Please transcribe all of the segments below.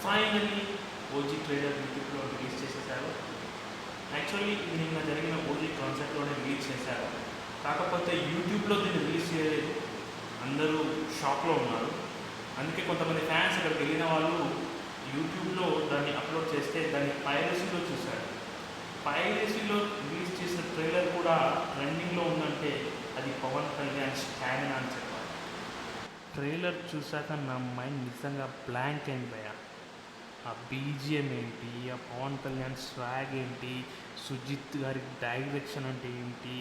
Finally OG trailer యూట్యూబ్లో release చేసేసారు. Actually ఇది నిన్న జరిగిన ఓజీ కాన్సర్ట్లోనే రిలీజ్ చేశారు. కాకపోతే యూట్యూబ్లో దీన్ని రిలీజ్ చేయలేదు. అందరూ షాక్లో ఉన్నారు. అందుకే కొంతమంది ఫ్యాన్స్ అక్కడికి వెళ్ళిన వాళ్ళు యూట్యూబ్లో దాన్ని అప్లోడ్ చేస్తే దాన్ని పైరసీలో చూశారు. పైరసీలో రిలీజ్ చేసిన ట్రైలర్ కూడా ట్రెండింగ్లో ఉందంటే అది పవన్ కళ్యాణ్ స్టామినా అని చెప్పాలి. ట్రైలర్ చూశాక నా మైండ్ నిజంగా బ్లాంక్ అయిపోయా. ఆ బీజిఎం ఏంటి, ఆ పవన్ కళ్యాణ్ స్వాగ్ ఏంటి, సుజిత్ గారి డైరెక్షన్ అంటే ఏంటి,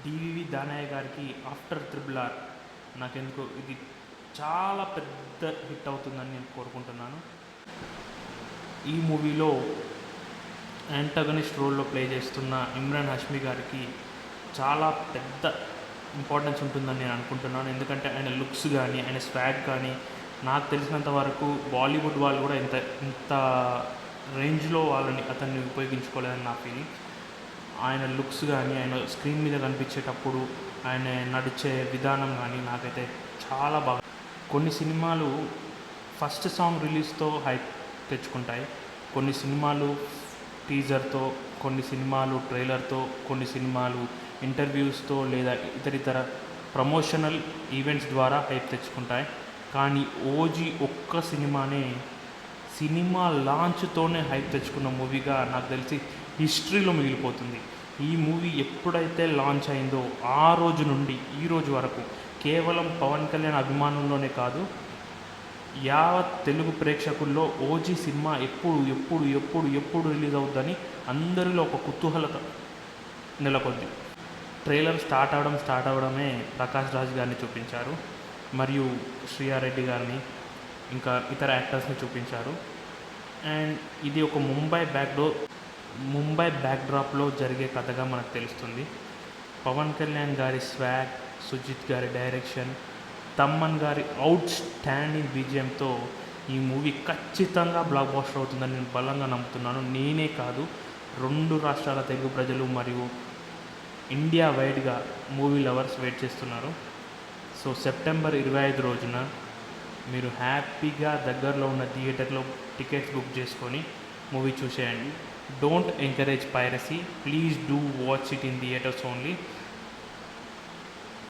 డివివి దానయ్య గారికి ఆఫ్టర్ RRR నాకెందుకు ఇది చాలా పెద్ద హిట్ అవుతుందని నేను కోరుకుంటున్నాను. ఈ మూవీలో యాంటగనిస్ట్ రోల్లో ప్లే చేస్తున్న ఇమ్రాన్ హష్మీ గారికి చాలా పెద్ద ఇంపార్టెన్స్ ఉంటుందని నేను అనుకుంటున్నాను. ఎందుకంటే ఆయన లుక్స్ కానీ ఆయన స్వాగ్ కానీ నాకు తెలిసినంత వరకు బాలీవుడ్ వాళ్ళు కూడా ఇంత రేంజ్లో అతన్ని ఉపయోగించుకోలేదని నా ఫీలింగ్. ఆయన లుక్స్ కానీ ఆయన స్క్రీన్ మీద కనిపించేటప్పుడు ఆయన నడిచే విధానం కానీ నాకైతే చాలా బాగా. కొన్ని సినిమాలు ఫస్ట్ సాంగ్ రిలీజ్తో హైప్ తెచ్చుకుంటాయి, కొన్ని సినిమాలు టీజర్తో, కొన్ని సినిమాలు ట్రైలర్తో, కొన్ని సినిమాలు ఇంటర్వ్యూస్తో లేదా ఇతర ప్రమోషనల్ ఈవెంట్స్ ద్వారా హైప్ తెచ్చుకుంటాయి. కానీ ఓజీ ఒక్క సినిమా లాంచ్తోనే హైప్ తెచ్చుకున్న మూవీగా నాకు తెలిసి హిస్టరీలో మిగిలిపోతుంది. ఈ మూవీ ఎప్పుడైతే లాంచ్ అయిందో ఆ రోజు నుండి ఈ రోజు వరకు కేవలం పవన్ కళ్యాణ్ అభిమానుల్లోనే కాదు, యావత్ తెలుగు ప్రేక్షకుల్లో ఓజీ సినిమా ఎప్పుడు ఎప్పుడు ఎప్పుడు ఎప్పుడు రిలీజ్ అవుతుందని అందరిలో ఒక కుతూహలత నెలకొంది. ట్రైలర్ స్టార్ట్ అవడమే ప్రకాష్ రాజ్ గారిని చూపించారు, మరియు శ్రీయారెడ్డి గారిని, ఇంకా ఇతర యాక్టర్స్ని చూపించారు. అండ్ ఇది ఒక ముంబై బ్యాక్డ్రాప్లో జరిగే కథగా మనకు తెలుస్తుంది. పవన్ కళ్యాణ్ గారి స్వాగ్, సుజిత్ గారి డైరెక్షన్, తమ్మన్ గారి అవుట్ స్టాండింగ్ బీజిఎంతో ఈ మూవీ ఖచ్చితంగా బ్లాక్ బస్టర్ అవుతుందని నేను బలంగా నమ్ముతున్నాను. నేనే కాదు, 2 రాష్ట్రాల తెలుగు ప్రజలు మరియు ఇండియా వైడ్గా మూవీ లవర్స్ వెయిట్ చేస్తున్నారు. సో సెప్టెంబర్ 25 రోజున మీరు హ్యాపీగా దగ్గరలో ఉన్న థియేటర్లో టికెట్స్ బుక్ చేసుకొని మూవీ చూసేయండి. Don't encourage piracy, please do watch it in theatres only.